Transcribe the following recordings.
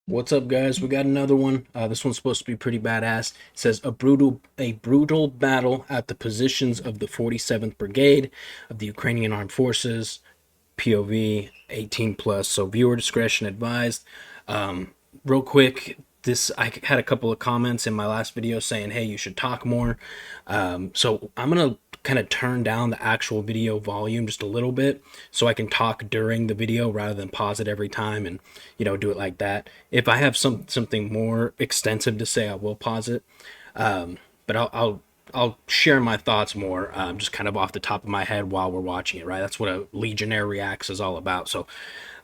What's up, guys? We got another one. This one's supposed to be pretty badass. It says a brutal battle at the positions of the 47th Brigade of the Ukrainian Armed Forces. POV 18 plus. So viewer discretion advised. Real quick, I had a couple of comments in my last video saying, hey, you should talk more. So I'm gonna kind of turn down the actual video volume just a little bit so I can talk during the video rather than pause it every time and do it like that. If I have something more extensive to say, I will pause it. But I'll share my thoughts more, just kind of off the top of my head while we're watching it, right? That's what a Legionnaire Reacts is all about. So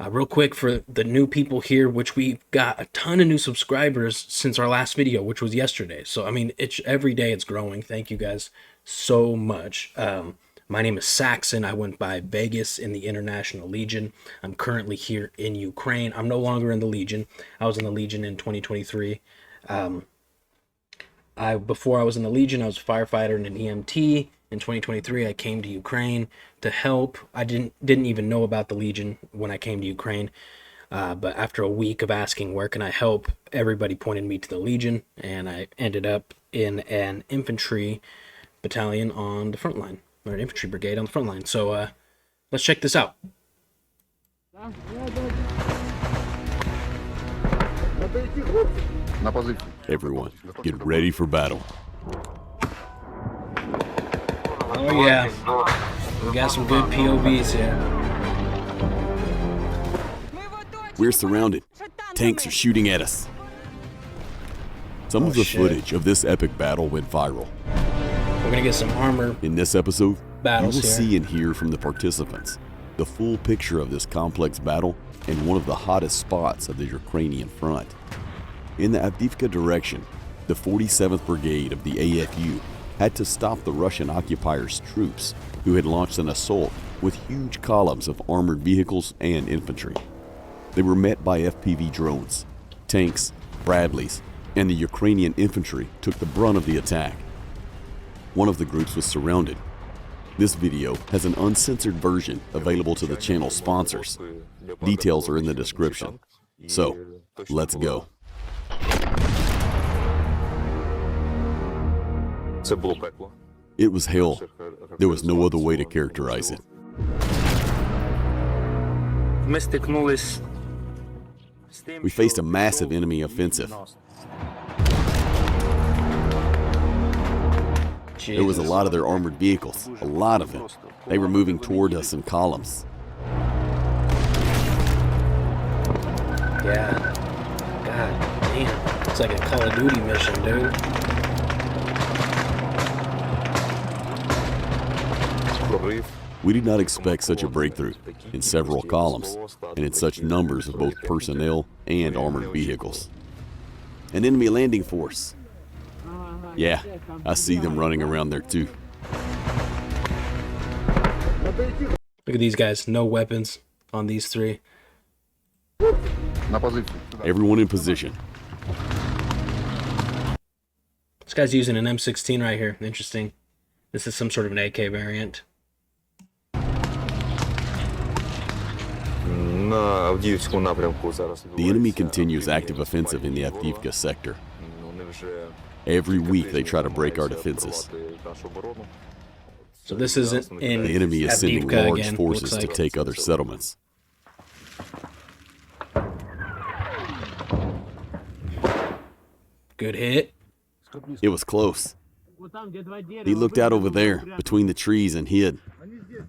real quick for the new people here, which we've got a ton of new subscribers since our last video, which was yesterday. So, I mean, every day it's growing. Thank you guys so much. My name is Saxon. I went by Vegas in the International Legion. I'm currently here in Ukraine. I'm no longer in the Legion. I was in the Legion in 2023. Before I was in the Legion, I was a firefighter and an EMT. In 2023, I came to Ukraine to help. I didn't even know about the Legion when I came to Ukraine. But after a week of asking where can I help, everybody pointed me to the Legion, and I ended up in an infantry battalion on the front line, or an infantry brigade on the front line. So let's check this out. Everyone, get ready for battle. Oh yeah, we got some good POVs here. We're surrounded. Tanks are shooting at us. Some of the footage of this epic battle went viral. We're gonna get some armor. In this episode, battles you will here. see and hear from the participants the full picture of this complex battle and one of the hottest spots of the Ukrainian front. In the Avdiivka direction, the 47th Brigade of the AFU had to stop the Russian occupiers' troops who had launched an assault with huge columns of armored vehicles and infantry. They were met by FPV drones, tanks, Bradleys, and the Ukrainian infantry took the brunt of the attack. One of the groups was surrounded. This video has an uncensored version available to the channel sponsors. Details are in the description. So, let's go. It was hell. There was no other way to characterize it. We faced a massive enemy offensive. There was a lot of their armored vehicles, a lot of them. They were moving toward us in columns. Yeah. God damn. It's like a Call of Duty mission, dude. We did not expect such a breakthrough in several columns and in such numbers of both personnel and armored vehicles. An enemy landing force. Yeah, I see them running around there too. Look at these guys. No weapons on these three. Everyone in position. This guy's using an M16 right here. Interesting. This is some sort of an AK variant. The enemy continues active offensive in the Avdiivka sector. Every week they try to break our defenses. So this isn't in The enemy is sending Avdiivka large again, forces looks to like. take other settlements. Good hit. It was close. He looked out over there, between the trees, and hid.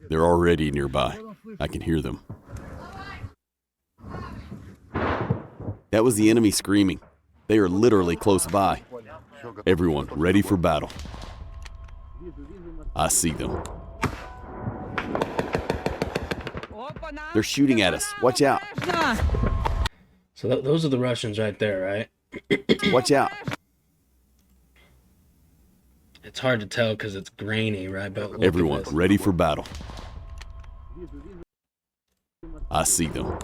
They're already nearby. I can hear them. That was the enemy screaming. They are literally close by. Everyone ready for battle. I see them. They're shooting at us. Watch out. So those are the Russians right there, right? Watch out. It's hard to tell because it's grainy, right? But look at Everyone this. ready for battle. I see them.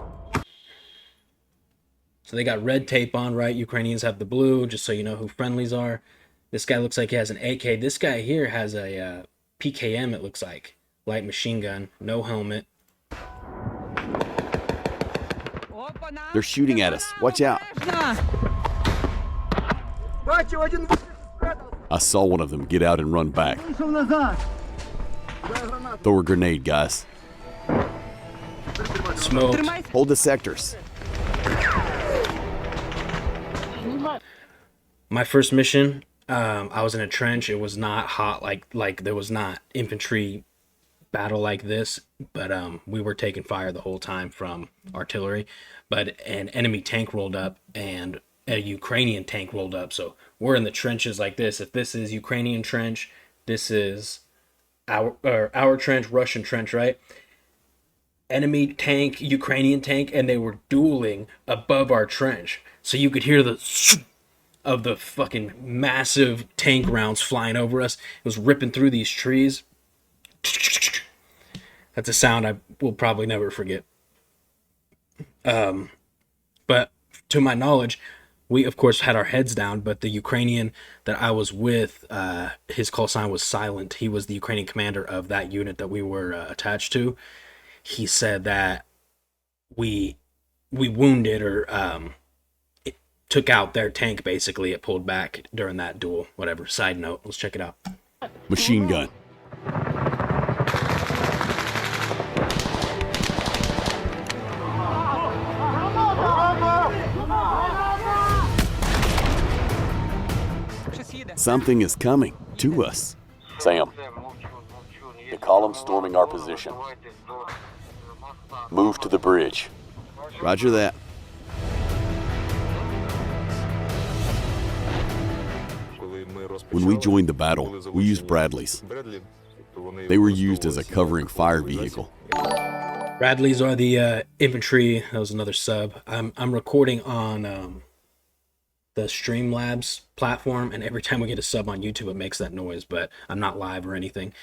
So they got red tape on, right? Ukrainians have the blue, just so you know who friendlies are. This guy looks like he has an AK. This guy here has a PKM, it looks like. Light machine gun, no helmet. They're shooting at us. Watch out. I saw one of them get out and run back. Throw a grenade, guys. Smoked. Hold the sectors. My first mission, I was in a trench. It was not hot like there was not infantry battle like this, but we were taking fire the whole time from artillery. But an enemy tank rolled up and a Ukrainian tank rolled up. So we're in the trenches like this. If this is Ukrainian trench, this is our trench, Russian trench, right? Enemy tank, Ukrainian tank, and they were dueling above our trench. So you could hear the of the fucking massive tank rounds flying over us. It was ripping through these trees. That's a sound I will probably never forget. But to my knowledge, we of course had our heads down, but the Ukrainian that I was with, his call sign was silent. He was the Ukrainian commander of that unit that we were attached to. He said that we wounded or it took out their tank. Basically, it pulled back during that duel. Whatever. Side note. Let's check it out. Machine gun. Something is coming to us. Sam, the column storming our position. Move to the bridge. Roger that. When we joined the battle, we used Bradleys. They were used as a covering fire vehicle. Bradleys are the infantry. That was another sub. I'm recording on the Streamlabs platform, and every time we get a sub on YouTube, it makes that noise, but I'm not live or anything.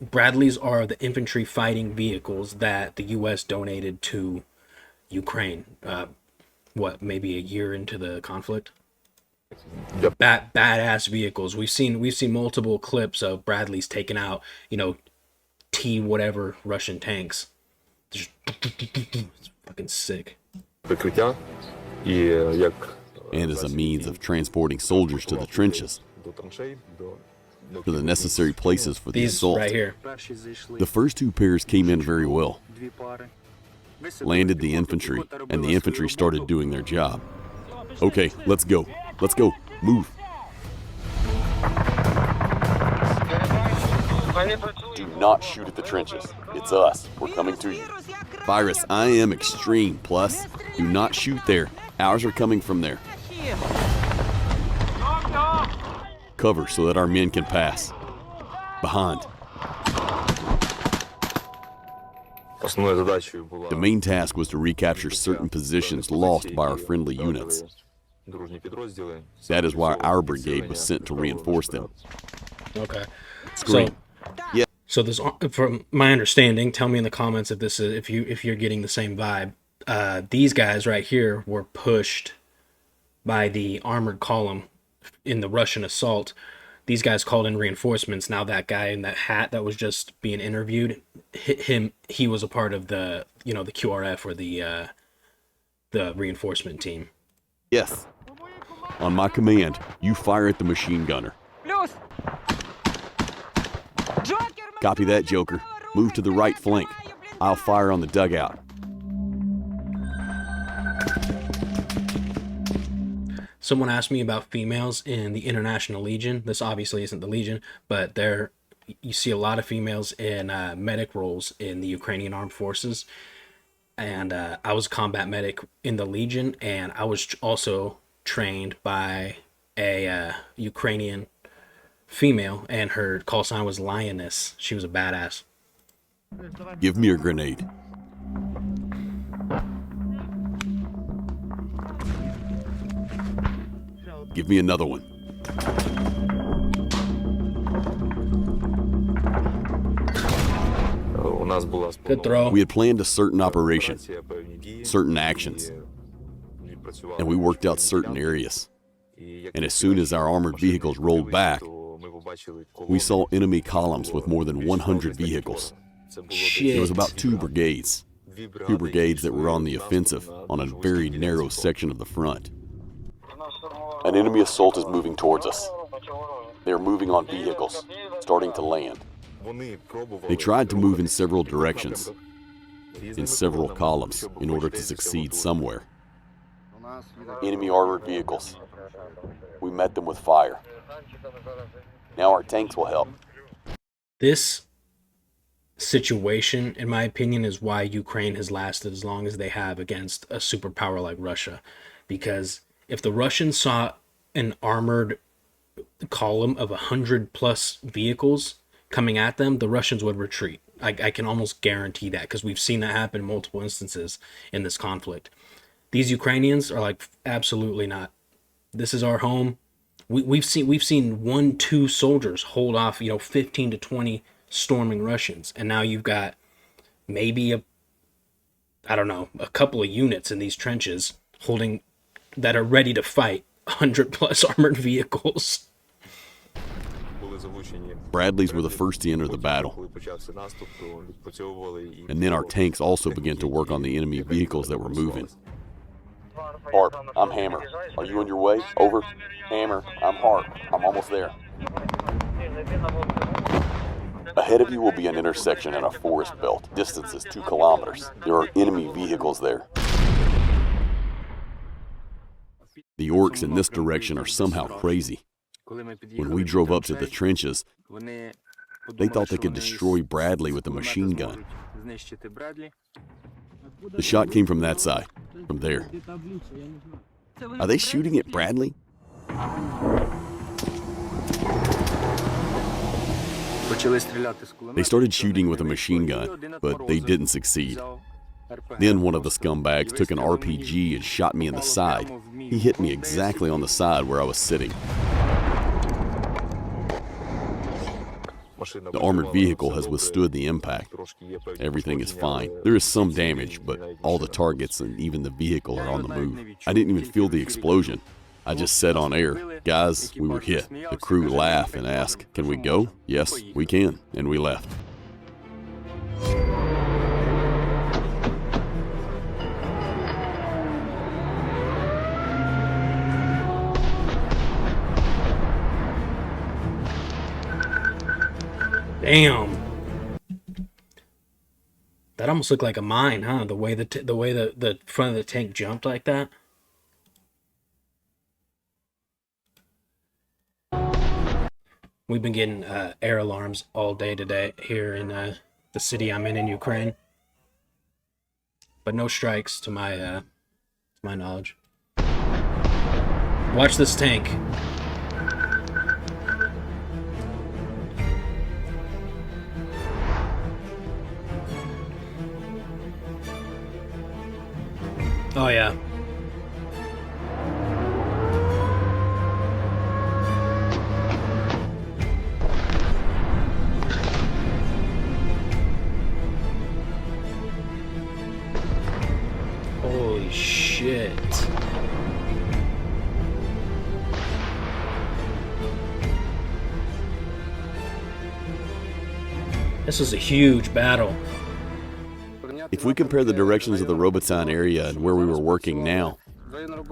Bradleys are the infantry fighting vehicles that the U.S. donated to Ukraine. Maybe a year into the conflict? Yep. Badass vehicles. We've seen multiple clips of Bradleys taking out, T whatever Russian tanks. It's fucking sick. And as a means of transporting soldiers to the trenches, to the necessary places for the These assault. right here. The first two pairs came in very well. Landed the infantry, and the infantry started doing their job. Okay, let's go. Let's go. Move. Do not shoot at the trenches. It's us. We're coming to you. Virus, I am extreme. Plus, do not shoot there. Ours are coming from there. Cover so that our men can pass. Behind. The main task was to recapture certain positions lost by our friendly units. That is why our brigade was sent to reinforce them. Okay. Screen. Yeah. So this, from my understanding, tell me in the comments if you're getting the same vibe. These guys right here were pushed by the armored column in the Russian assault. These guys called in reinforcements. Now that guy in that hat that was just being interviewed, he was a part of the the QRF or the reinforcement team. Yes. On my command, you fire at the machine gunner. Copy that, Joker. Move to the right flank. I'll fire on the dugout. Someone asked me about females in the International Legion. This obviously isn't the Legion, but you see a lot of females in medic roles in the Ukrainian Armed Forces. And I was a combat medic in the Legion, and I was also trained by a Ukrainian female, and her call sign was Lioness. She was a badass. Give me a grenade. Give me another one. Good throw. We had planned a certain operation, certain actions, and we worked out certain areas. And as soon as our armored vehicles rolled back, we saw enemy columns with more than 100 vehicles. Shit. It was about 2 brigades. Two brigades that were on the offensive on a very narrow section of the front. An enemy assault is moving towards us. They are moving on vehicles, starting to land. They tried to move in several directions, in several columns, in order to succeed somewhere. Enemy armored vehicles. We met them with fire. Now our tanks will help. This situation, in my opinion, is why Ukraine has lasted as long as they have against a superpower like Russia. Because if the Russians saw an armored column of 100+ vehicles coming at them, the Russians would retreat. I can almost guarantee that, because we've seen that happen in multiple instances in this conflict. These Ukrainians are like, absolutely not. This is our home. We've seen 1-2 soldiers hold off 15 to 20 storming Russians, and now you've got maybe a couple of units in these trenches holding that are ready to fight 100+ armored vehicles. Bradleys were the first to enter the battle. And then our tanks also began to work on the enemy vehicles that were moving. Harp, I'm Hammer. Are you on your way? Over. Hammer, I'm Harp. I'm almost there. Ahead of you will be an intersection in a forest belt. Distance is 2 kilometers. There are enemy vehicles there. The orcs in this direction are somehow crazy. When we drove up to the trenches, they thought they could destroy Bradley with a machine gun. The shot came from that side, from there. Are they shooting at Bradley? They started shooting with a machine gun, but they didn't succeed. Then one of the scumbags took an RPG and shot me in the side. He hit me exactly on the side where I was sitting. The armored vehicle has withstood the impact. Everything is fine. There is some damage, but all the targets and even the vehicle are on the move. I didn't even feel the explosion. I just said on air, "Guys, we were hit." The crew laugh and ask, "Can we go?" "Yes, we can." And we left. Damn. That almost looked like a mine, huh? The way the front of the tank jumped like that. We've been getting air alarms all day today here in the city I'm in Ukraine, but no strikes to my knowledge. Watch this tank. Oh yeah. Holy shit. This is a huge battle. If we compare the directions of the Robotyne area and where we were working now,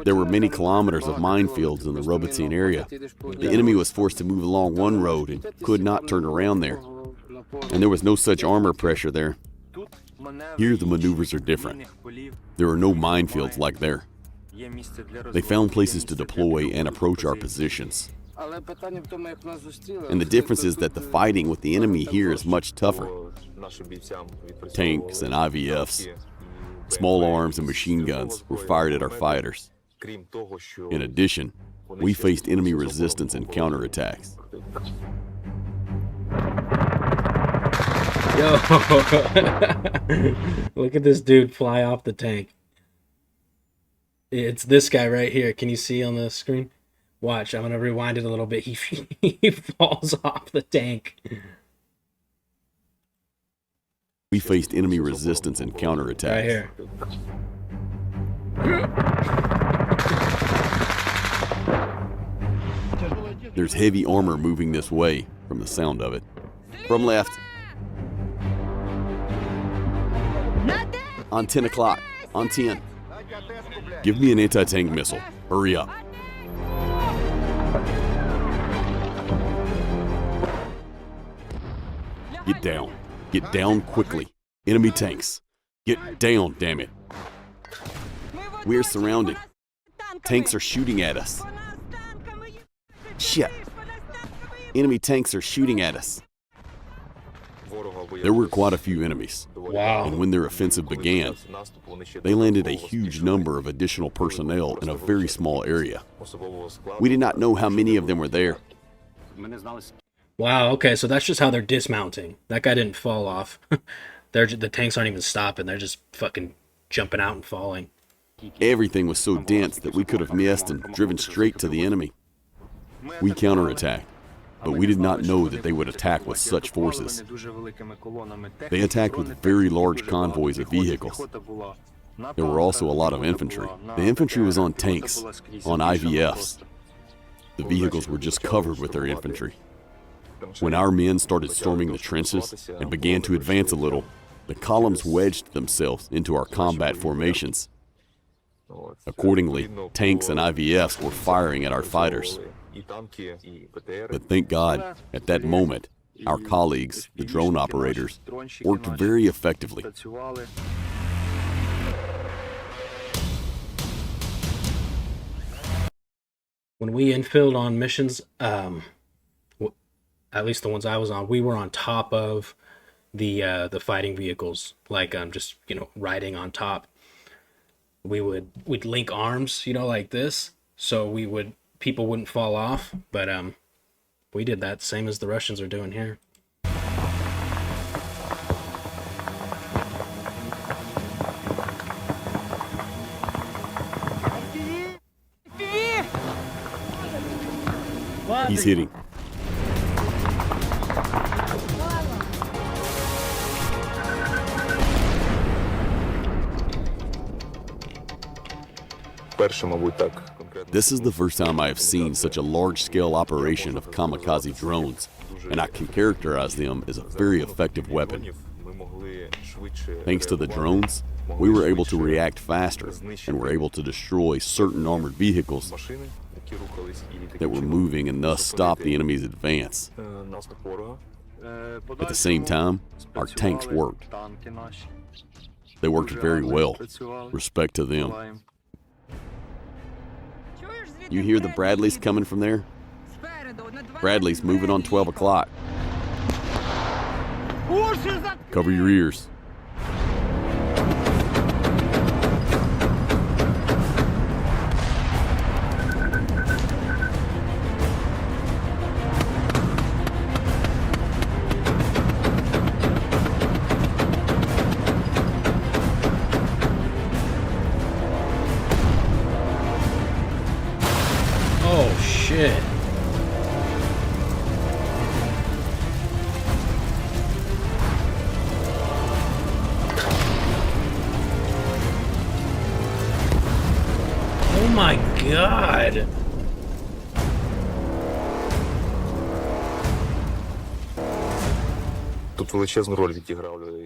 there were many kilometers of minefields in the Robotyne area. The enemy was forced to move along one road and could not turn around there. And there was no such armor pressure there. Here the maneuvers are different. There are no minefields like there. They found places to deploy and approach our positions. And the difference is that the fighting with the enemy here is much tougher. Tanks and IVFs, small arms and machine guns were fired at our fighters. In addition, we faced enemy resistance and counterattacks. Yo, look at this dude fly off the tank. It's this guy right here. Can you see on the screen? Watch, I'm gonna rewind it a little bit. He falls off the tank. We faced enemy resistance and counterattacks. Right here. There's heavy armor moving this way, from the sound of it. From left. On 10 o'clock. On 10. Give me an anti-tank missile. Hurry up. Get down. Get down quickly. Enemy tanks. Get down, damn it. We're surrounded. Tanks are shooting at us. Shit. Enemy tanks are shooting at us. There were quite a few enemies. Wow. And when their offensive began, they landed a huge number of additional personnel in a very small area. We did not know how many of them were there. Wow, okay, so that's just how they're dismounting. That guy didn't fall off. The tanks aren't even stopping. They're just fucking jumping out and falling. Everything was so dense that we could have missed and driven straight to the enemy. We counterattacked, but we did not know that they would attack with such forces. They attacked with very large convoys of vehicles. There were also a lot of infantry. The infantry was on tanks, on IVFs. The vehicles were just covered with their infantry. When our men started storming the trenches and began to advance a little, the columns wedged themselves into our combat formations. Accordingly, tanks and IVFs were firing at our fighters. But thank God, at that moment, our colleagues, the drone operators, worked very effectively. When we infilled on missions, at least the ones I was on, we were on top of the fighting vehicles, like just riding on top. We'd link arms, like this, so people wouldn't fall off. But we did that same as the Russians are doing here. He's hitting. This is the first time I have seen such a large-scale operation of kamikaze drones, and I can characterize them as a very effective weapon. Thanks to the drones, we were able to react faster and were able to destroy certain armored vehicles that were moving and thus stop the enemy's advance. At the same time, our tanks worked. They worked very well. Respect to them. You hear the Bradleys coming from there? Bradley's moving on 12 o'clock. Cover your ears. Oh shit. Oh my god.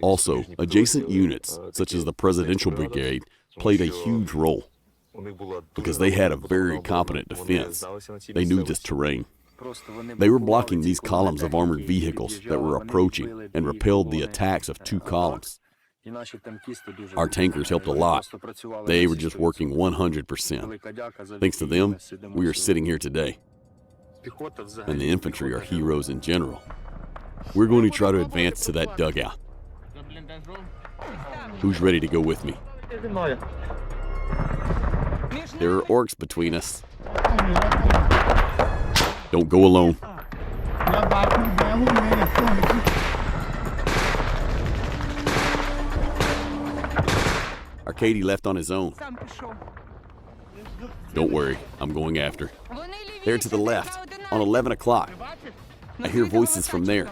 Also, adjacent units, such as the Presidential Brigade, played a huge role because they had a very competent defense. They knew this terrain. They were blocking these columns of armored vehicles that were approaching and repelled the attacks of two columns. Our tankers helped a lot. They were just working 100%. Thanks to them, we are sitting here today. And the infantry are heroes in general. We're going to try to advance to that dugout. Who's ready to go with me? There are orcs between us. Don't go alone. Arkady left on his own. Don't worry, I'm going after. There to the left, on 11 o'clock. I hear voices from there.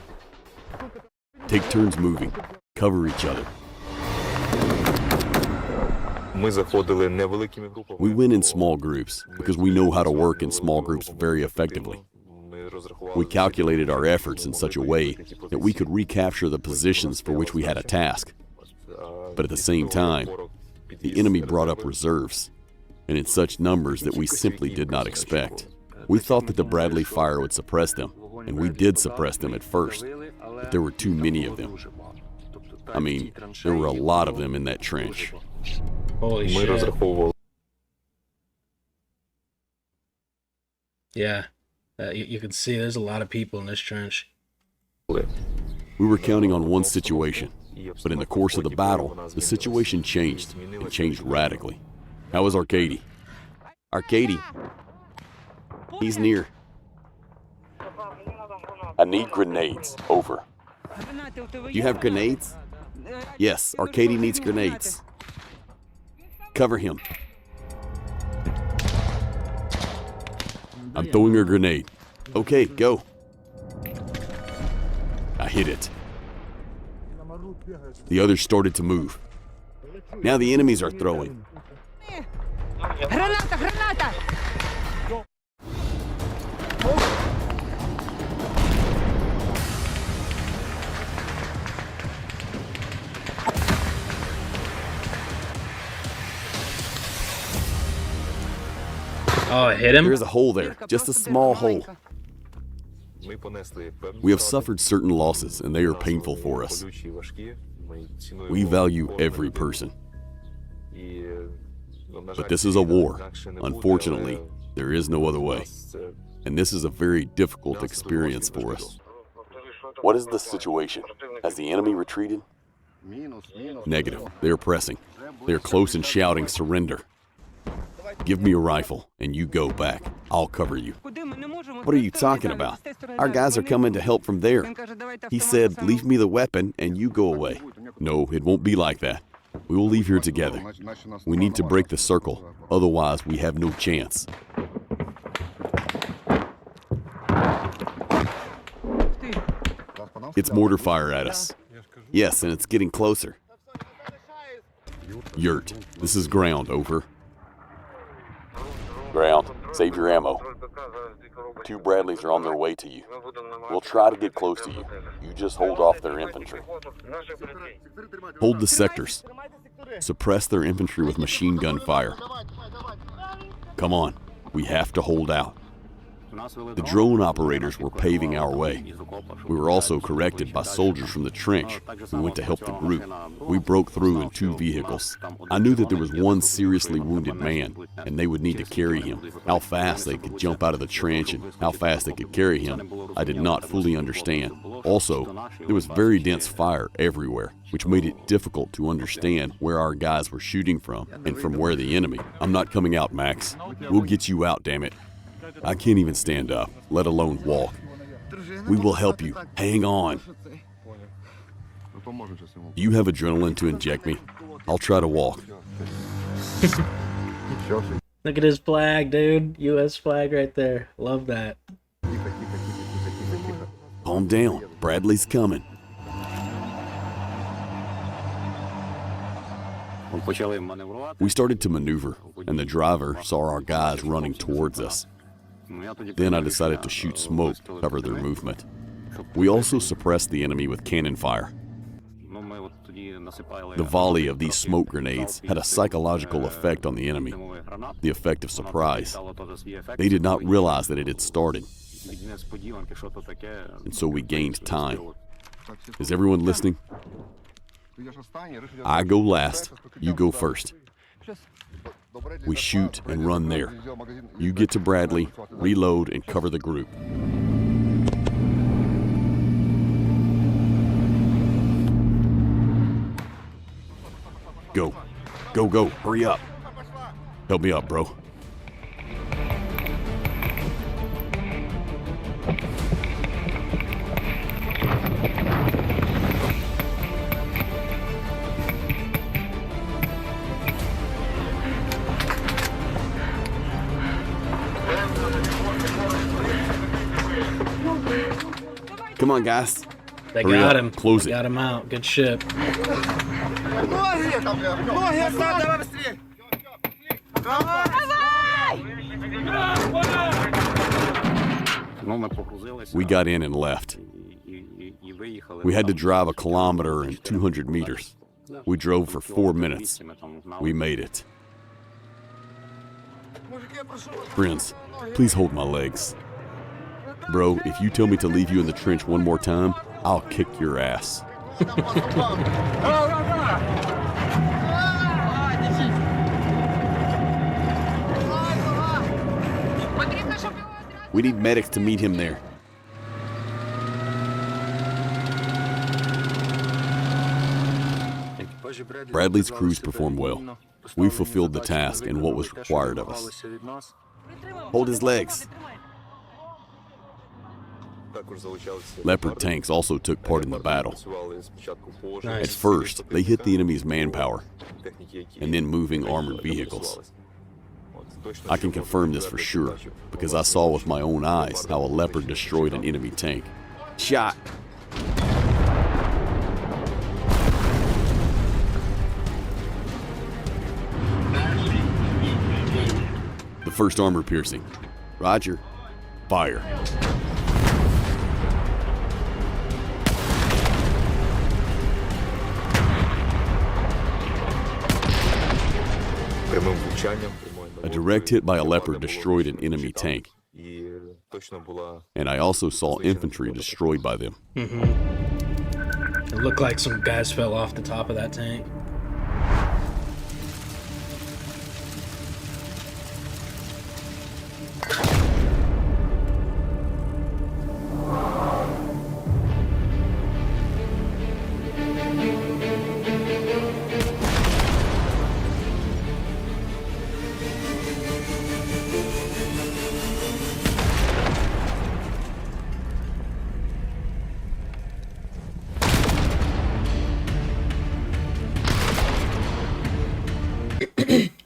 Take turns moving. Cover each other. We went in small groups because we know how to work in small groups very effectively. We calculated our efforts in such a way that we could recapture the positions for which we had a task. But at the same time, the enemy brought up reserves, and in such numbers that we simply did not expect. We thought that the Bradley fire would suppress them, and we did suppress them at first, but there were too many of them. I mean, there were a lot of them in that trench. Holy shit. Yeah, you can see there's a lot of people in this trench. We were counting on one situation, but in the course of the battle, the situation changed, and changed radically. How is Arkady? Arkady? He's near. I need grenades. Over. You have grenades? Yes, Arkady needs grenades. Cover him. I'm throwing a grenade. Okay, go. I hit it. The others started to move. Now the enemies are throwing. Granata, granata! Oh, it hit him? There's a hole there, just a small hole. We have suffered certain losses, and they are painful for us. We value every person. But this is a war. Unfortunately, there is no other way. And this is a very difficult experience for us. What is the situation? Has the enemy retreated? Negative. They are pressing. They are close and shouting, surrender. Give me a rifle, and you go back. I'll cover you. What are you talking about? Our guys are coming to help from there. He said, leave me the weapon, and you go away. No, it won't be like that. We will leave here together. We need to break the circle, otherwise we have no chance. It's mortar fire at us. Yes, and it's getting closer. Yurt, this is ground, over. Ground, save your ammo. 2 Bradleys are on their way to you. We'll try to get close to you. You just hold off their infantry. Hold the sectors. Suppress their infantry with machine gun fire. Come on, we have to hold out. The drone operators were paving our way. We were also corrected by soldiers from the trench who went to help the group. We broke through in 2 vehicles. I knew that there was 1 seriously wounded man, and they would need to carry him. How fast they could jump out of the trench and how fast they could carry him, I did not fully understand. Also, there was very dense fire everywhere, which made it difficult to understand where our guys were shooting from and from where the enemy. I'm not coming out, Max. We'll get you out, damn it. I can't even stand up, let alone walk. We will help you. Hang on. Do you have adrenaline to inject me? I'll try to walk. Look at his flag, dude. U.S. flag right there. Love that. Calm down. Bradley's coming. We started to maneuver, and the driver saw our guys running towards us. Then I decided to shoot smoke to cover their movement. We also suppressed the enemy with cannon fire. The volley of these smoke grenades had a psychological effect on the enemy, the effect of surprise. They did not realize that it had started, and so we gained time. Is everyone listening? I go last, you go first. We shoot and run there. You get to Bradley, reload, and cover the group. Go. Go, go. Hurry up. Help me up, bro. Come on, guys. They Hurry got up. him. Close They it. got him out. Good ship. We got in and left. We had to drive 1 kilometer and 200 meters. We drove for 4 minutes. We made it. Friends, please hold my legs. Bro, if you tell me to leave you in the trench one more time, I'll kick your ass. We need medics to meet him there. Bradley's crews performed well. We fulfilled the task and what was required of us. Hold his legs. Leopard tanks also took part in the battle. At first, they hit the enemy's manpower, and then moving armored vehicles. I can confirm this for sure, because I saw with my own eyes how a Leopard destroyed an enemy tank. Shot! The first armor piercing. Roger. Fire. A direct hit by a Leopard destroyed an enemy tank. And I also saw infantry destroyed by them. It looked like some guys fell off the top of that tank.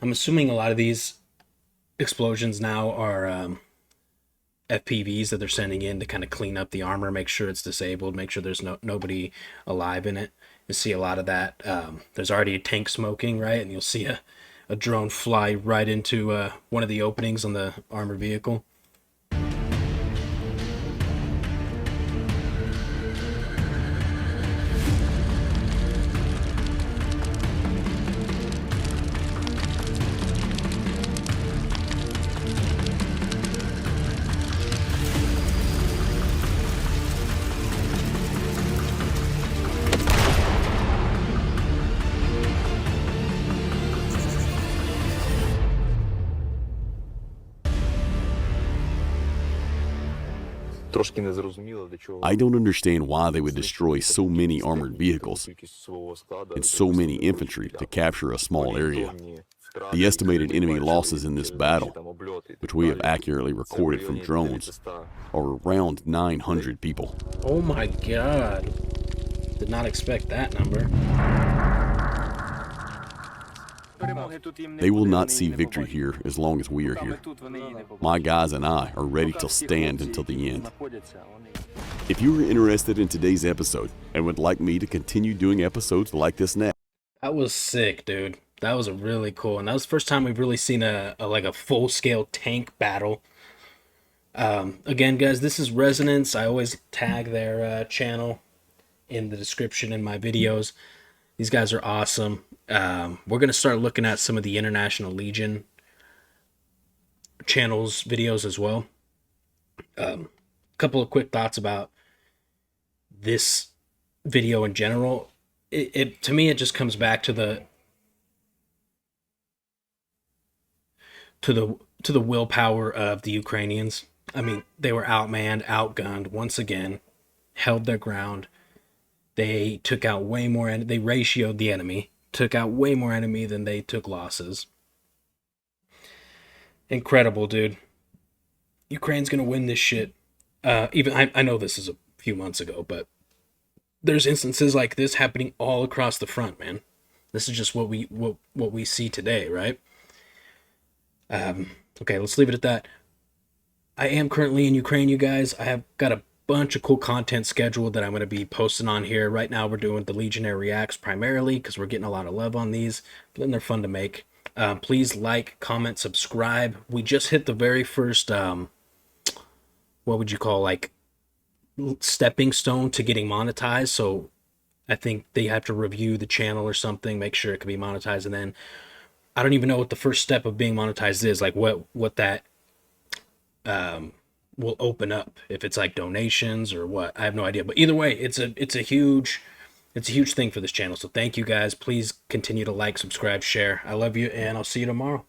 I'm assuming a lot of these explosions now are FPVs that they're sending in to kind of clean up the armor, make sure it's disabled, make sure there's nobody alive in it. You see a lot of that. There's already a tank smoking, right? And you'll see a drone fly right into one of the openings on the armored vehicle. I don't understand why they would destroy so many armored vehicles and so many infantry to capture a small area. The estimated enemy losses in this battle, which we have accurately recorded from drones, are around 900 people. Oh my god. Did not expect that number. They will not see victory here as long as we are here. My guys and I are ready to stand until the end. If you are interested in today's episode and would like me to continue doing episodes like this next, That was sick, dude. That was a really cool, and that was the first time we've really seen a full-scale tank battle. Again, guys, this is Resonance. I always tag their channel in the description in my videos. These guys are awesome. We're going to start looking at some of the International Legion channels videos as well. A couple of quick thoughts about this video in general. It to me, it just comes back to the willpower of the Ukrainians. I mean, they were outmanned, outgunned once again, held their ground. They took out way more, and they ratioed the enemy, took out way more enemy than they took losses. Incredible, dude. Ukraine's gonna win this shit. Even I know this is a few months ago, but there's instances like this happening all across the front, man. This is just what we see today, right? Okay, let's leave it at that. I am currently in Ukraine, you guys. I have got a bunch of cool content scheduled that I'm going to be posting on here. Right now we're doing the Legionnaire reacts primarily because we're getting a lot of love on these, but then they're fun to make. Please like, comment, subscribe. We just hit the very first what would you call, like, stepping stone to getting monetized. So I think they have to review the channel or something, make sure it can be monetized, and then I don't even know what the first step of being monetized is, like what that will open up, if it's like donations or what. I have no idea. But either way, it's a huge thing for this channel. So thank you guys. Please continue to like, subscribe, share. I love you, and I'll see you tomorrow.